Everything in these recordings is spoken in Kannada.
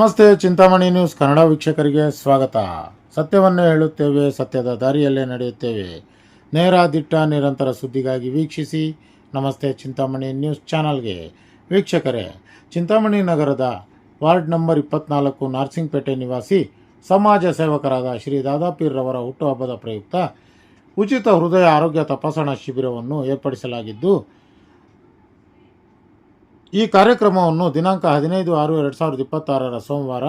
ನಮಸ್ತೆ. ಚಿಂತಾಮಣಿ ನ್ಯೂಸ್ ಕನ್ನಡ ವೀಕ್ಷಕರಿಗೆ ಸ್ವಾಗತ. ಸತ್ಯವನ್ನೇ ಹೇಳುತ್ತೇವೆ, ಸತ್ಯದ ದಾರಿಯಲ್ಲೇ ನಡೆಯುತ್ತೇವೆ. ನೇರ ದಿಟ್ಟ ನಿರಂತರ ಸುದ್ದಿಗಾಗಿ ವೀಕ್ಷಿಸಿ ನಮಸ್ತೆ ಚಿಂತಾಮಣಿ ನ್ಯೂಸ್ ಚಾನಲ್ಗೆ. ವೀಕ್ಷಕರೇ, ಚಿಂತಾಮಣಿ ನಗರದ ವಾರ್ಡ್ ನಂಬರ್ 24 ನಾರ್ಸಿಂಗ್ಪೇಟೆ ನಿವಾಸಿ ಸಮಾಜ ಸೇವಕರಾದ ಶ್ರೀ ದಾದಾಪೀರ್ರವರ ಹುಟ್ಟುಹಬ್ಬದ ಪ್ರಯುಕ್ತ ಉಚಿತ ಹೃದಯ ಆರೋಗ್ಯ ತಪಾಸಣಾ ಶಿಬಿರವನ್ನು ಏರ್ಪಡಿಸಲಾಗಿದ್ದು, ಈ ಕಾರ್ಯಕ್ರಮವನ್ನು ದಿನಾಂಕ 15/6/2026 ಸೋಮವಾರ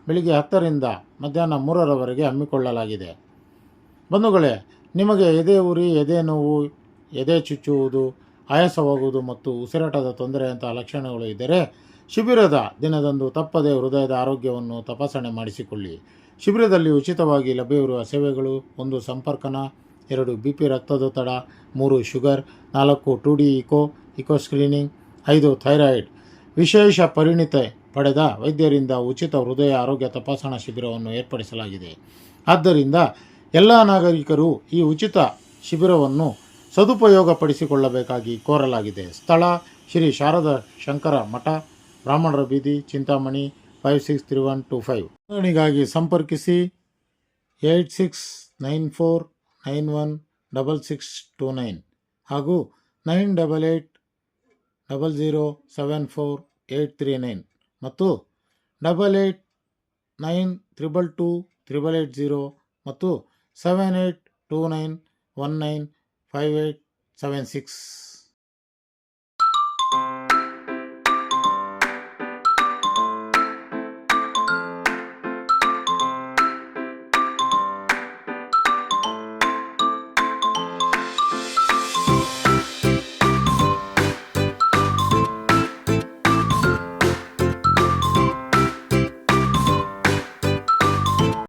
ಬೆಳಿಗ್ಗೆ 10 ರಿಂದ ಮಧ್ಯಾಹ್ನ 3 ಹಮ್ಮಿಕೊಳ್ಳಲಾಗಿದೆ. ಬಂಧುಗಳೇ, ನಿಮಗೆ ಎದೆ ಉರಿ, ಎದೆ ನೋವು, ಎದೆ ಚುಚ್ಚುವುದು, ಆಯಾಸವಾಗುವುದು ಮತ್ತು ಉಸಿರಾಟದ ತೊಂದರೆಯಂತಹ ಲಕ್ಷಣಗಳು ಇದ್ದರೆ ಶಿಬಿರದ ದಿನದಂದು ತಪ್ಪದೇ ಹೃದಯದ ಆರೋಗ್ಯವನ್ನು ತಪಾಸಣೆ ಮಾಡಿಸಿಕೊಳ್ಳಿ. ಶಿಬಿರದಲ್ಲಿ ಉಚಿತವಾಗಿ ಲಭ್ಯವಿರುವ ಸೇವೆಗಳು: 1 ಸಂಪರ್ಕನ, 2 BP ರಕ್ತದೊತ್ತಡ, 3 sugar, 4 2D eco screening, 5 thyroid. ವಿಶೇಷ ಪರಿಣಿತಿ ಪಡೆದ ವೈದ್ಯರಿಂದ ಉಚಿತ ಹೃದಯ ಆರೋಗ್ಯ ತಪಾಸಣಾ ಶಿಬಿರವನ್ನು ಏರ್ಪಡಿಸಲಾಗಿದೆ. ಆದ್ದರಿಂದ ಎಲ್ಲ ನಾಗರಿಕರು ಈ ಉಚಿತ ಶಿಬಿರವನ್ನು ಸದುಪಯೋಗಪಡಿಸಿಕೊಳ್ಳಬೇಕಾಗಿ ಕೋರಲಾಗಿದೆ. ಸ್ಥಳ: ಶ್ರೀ ಶಾರದಾ ಶಂಕರ ಮಠ, ಬ್ರಾಹ್ಮಣರ ಬೀದಿ, ಚಿಂತಾಮಣಿ 563125. ನೋಂದಣಿಗಾಗಿ ಸಂಪರ್ಕಿಸಿ 8694916629 ಹಾಗೂ 9880074839 ಮತ್ತು 8892228880 ಮತ್ತು 7829195876.